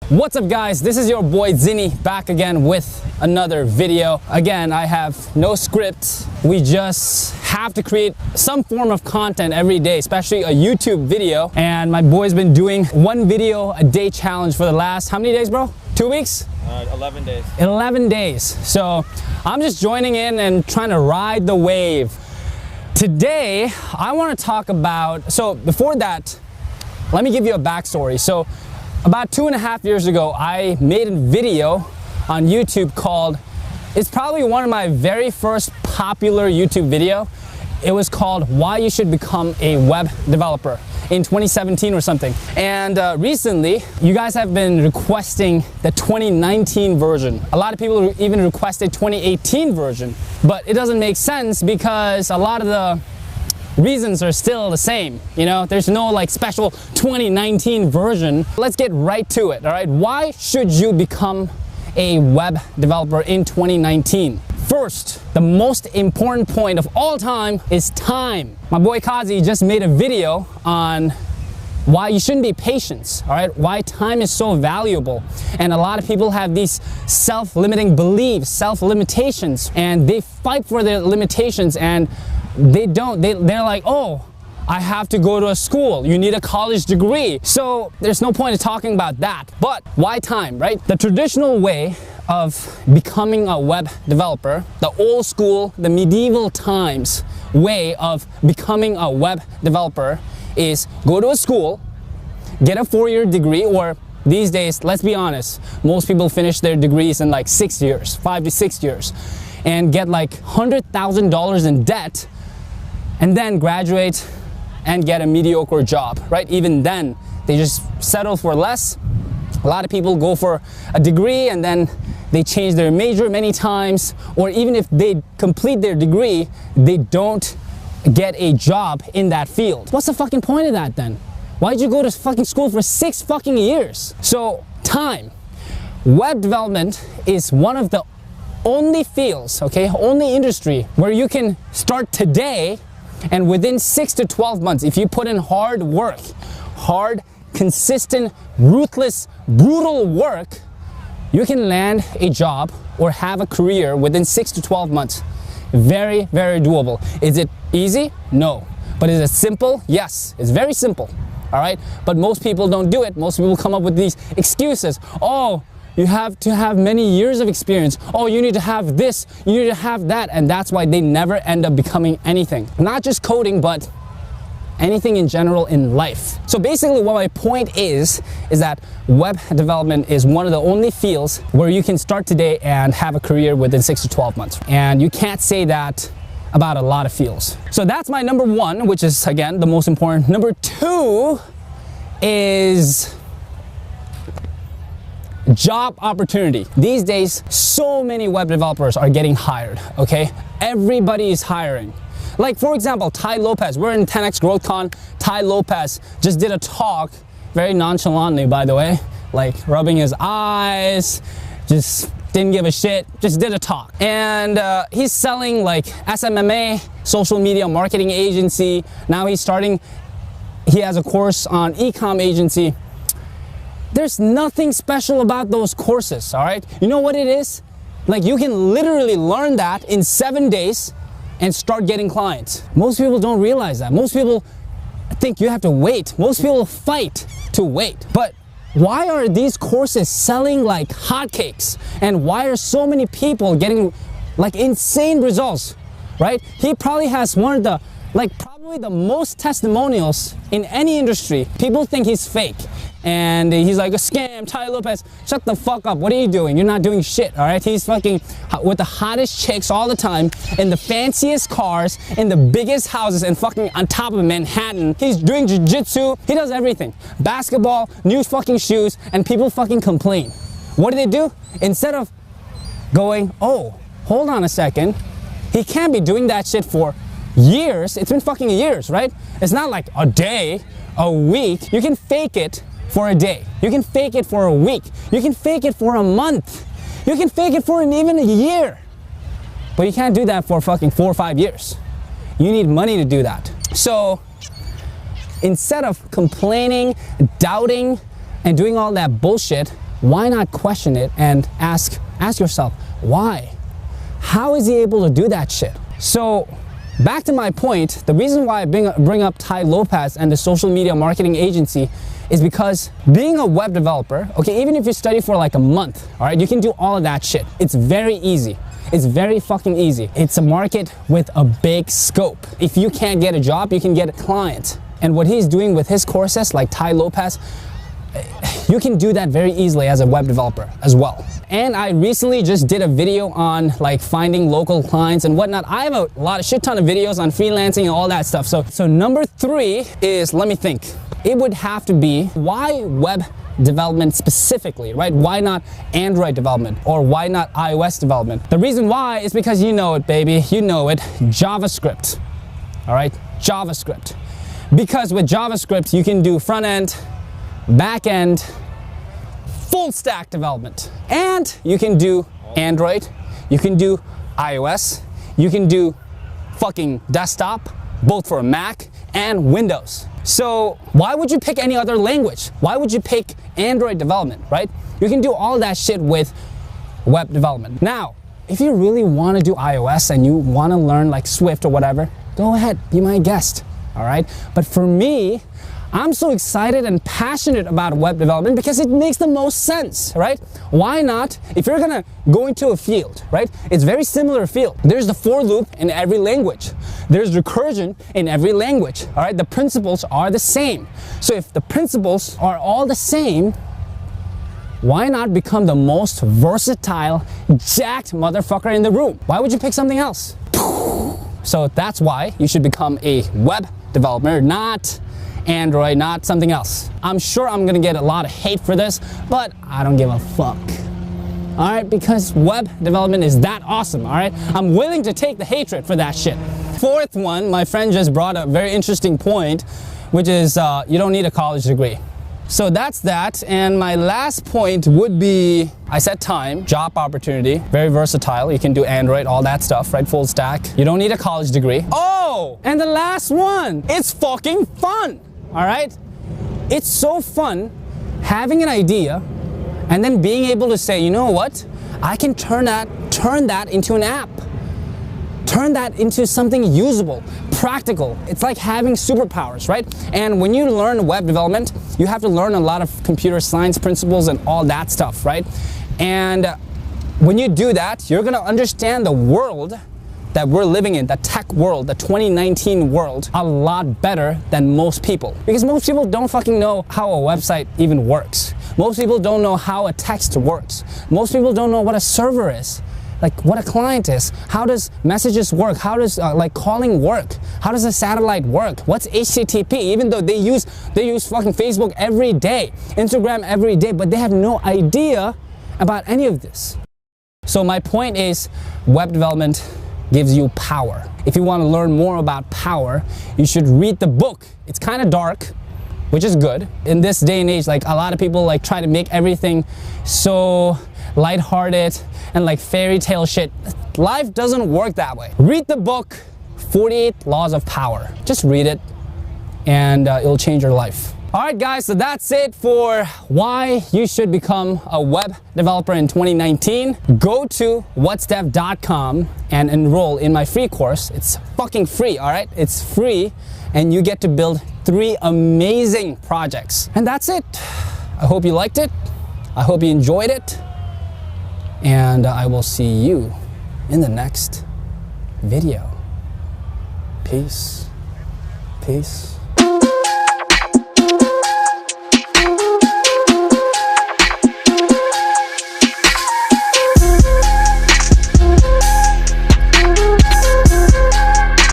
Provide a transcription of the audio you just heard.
What's up guys, this is your boy Zinni back again with another video. Again, I have no script. We just have to create some form of content every day, especially a YouTube video. And my boy's been doing one video a day challenge for the last, how many days bro? 2 weeks? 11 days. 11 days. So I'm just joining in and trying to ride the wave. Today, I want to talk about, so before that, let me give you a backstory. So about 2.5 years ago, I made a video on YouTube called, it's probably one of my very first popular YouTube video. It was called Why You Should Become a Web Developer in 2017 or something. And recently, you guys have been requesting the 2019 version. A lot of people even requested 2018 version, but it doesn't make sense because a lot of the reasons are still the same. You know, there's no like special 2019 version. Let's get right to it, all right? Why should you become a web developer in 2019? First, the most important point of all time is time. My boy Kazi just made a video on why you shouldn't be patient, all right? Why time is so valuable. And a lot of people have these self-limiting beliefs, self-limitations, and they fight for their limitations and they're like, oh, I have to go to a school. You need a college degree. So there's no point in talking about that. But why time, right? The traditional way of becoming a web developer, the old school, the medieval times way of becoming a web developer is go to a school, get a 4-year degree, or these days, let's be honest, most people finish their degrees in like 6 years, 5 to 6 years, and get like $100,000 in debt, and then graduate and get a mediocre job, right? Even then, they just settle for less. A lot of people go for a degree and then they change their major many times, or even if they complete their degree, they don't get a job in that field. What's the fucking point of that then? Why'd you go to fucking school for 6 fucking years? So, time. Web development is one of the only fields, okay, only industry where you can start today and within 6 to 12 months, if you put in hard work, hard, consistent, ruthless, brutal work, you can land a job or have a career within 6 to 12 months. Very, very doable. Is it easy? No. But is it simple? Yes, it's very simple, all right? But most people don't do it. Most people come up with these excuses. Oh, you have to have many years of experience. Oh, you need to have this, you need to have that. And that's why they never end up becoming anything. Not just coding, but anything in general in life. So basically what my point is that web development is one of the only fields where you can start today and have a career within 6 to 12 months. And you can't say that about a lot of fields. So that's my number one, which is again, the most important. Number two is job opportunity. These days, so many web developers are getting hired, okay? Everybody is hiring. Like for example, Tai Lopez, we're in 10X GrowthCon. Tai Lopez just did a talk, very nonchalantly by the way, like rubbing his eyes, just didn't give a shit, just did a talk. And he's selling like SMMA, social media marketing agency. Now he has a course on e-com agency. There's nothing special about those courses, all right? You know what it is? Like you can literally learn that in 7 days and start getting clients. Most people don't realize that. Most people think you have to wait. Most people fight to wait. But why are these courses selling like hotcakes? And why are so many people getting like insane results, right? He probably has one of the, like probably the most testimonials in any industry. People think he's fake. And he's like, a scam, Tai Lopez, shut the fuck up, what are you doing? You're not doing shit, all right? He's fucking with the hottest chicks all the time, in the fanciest cars, in the biggest houses, and fucking on top of Manhattan. He's doing jiu-jitsu, he does everything. Basketball, new fucking shoes, and people fucking complain. What do? Instead of going, oh, hold on a second, he can't be doing that shit for years. It's been fucking years, right? It's not like a day, a week. You can fake it for a day. You can fake it for a week. You can fake it for a month. You can fake it for even a year. But you can't do that for fucking 4 or 5 years. You need money to do that. So instead of complaining, doubting, and doing all that bullshit, why not question it and ask yourself, why? How is he able to do that shit? So back to my point, the reason why I bring up Tai Lopez and the social media marketing agency is because being a web developer, okay, even if you study for like a month, all right, you can do all of that shit. It's very easy. It's very fucking easy. It's a market with a big scope. If you can't get a job, you can get a client. And what he's doing with his courses, like Tai Lopez, you can do that very easily as a web developer as well. And I recently just did a video on like finding local clients and whatnot. I have a shit ton of videos on freelancing and all that stuff. So number 3 is, let me think. It would have to be, why web development specifically, right? Why not Android development, or why not iOS development? The reason why is because you know it, baby. You know it. JavaScript. All right? JavaScript. Because with JavaScript, you can do front end, back end, full stack development. And you can do Android, you can do iOS, you can do fucking desktop, both for Mac and Windows. So why would you pick any other language? Why would you pick Android development, right? You can do all that shit with web development. Now, if you really want to do iOS and you want to learn like Swift or whatever, go ahead, be my guest, all right? But for me, I'm so excited and passionate about web development because it makes the most sense, right? Why not? If you're gonna go into a field, right? It's very similar field. There's the for loop in every language. There's recursion in every language, all right? The principles are the same. So if the principles are all the same, why not become the most versatile, jacked motherfucker in the room? Why would you pick something else? So that's why you should become a web developer, not Android, not something else. I'm sure I'm gonna get a lot of hate for this, but I don't give a fuck. All right, because web development is that awesome, all right? I'm willing to take the hatred for that shit. 4th one, my friend just brought a very interesting point, which is you don't need a college degree. So that's that, and my last point would be, I said time, job opportunity, very versatile. You can do Android, all that stuff, right? Full stack. You don't need a college degree. Oh, and the last one, it's fucking fun, all right? It's so fun having an idea and then being able to say, you know what? I can turn that into an app. Turn that into something usable, practical. It's like having superpowers, right? And when you learn web development, you have to learn a lot of computer science principles and all that stuff, right? And when you do that, you're gonna understand the world that we're living in, the tech world, the 2019 world, a lot better than most people. Because most people don't fucking know how a website even works. Most people don't know how a text works. Most people don't know what a server is. Like what a client is. How does messages work? How does like calling work? How does a satellite work? What's HTTP? Even though they use fucking Facebook every day, Instagram every day, but they have no idea about any of this. So my point is, web development gives you power. If you want to learn more about power, you should read the book. It's kind of dark, which is good. In this day and age, like a lot of people like try to make everything so lighthearted and like fairy tale shit. Life doesn't work that way. Read the book, 48 Laws of Power. Just read it and it'll change your life. All right, guys, so that's it for why you should become a web developer in 2019. Go to whatsdev.com and enroll in my free course. It's fucking free, all right? It's free, and you get to build 3 amazing projects. And that's it. I hope you liked it. I hope you enjoyed it. And I will see you in the next video. Peace. Peace.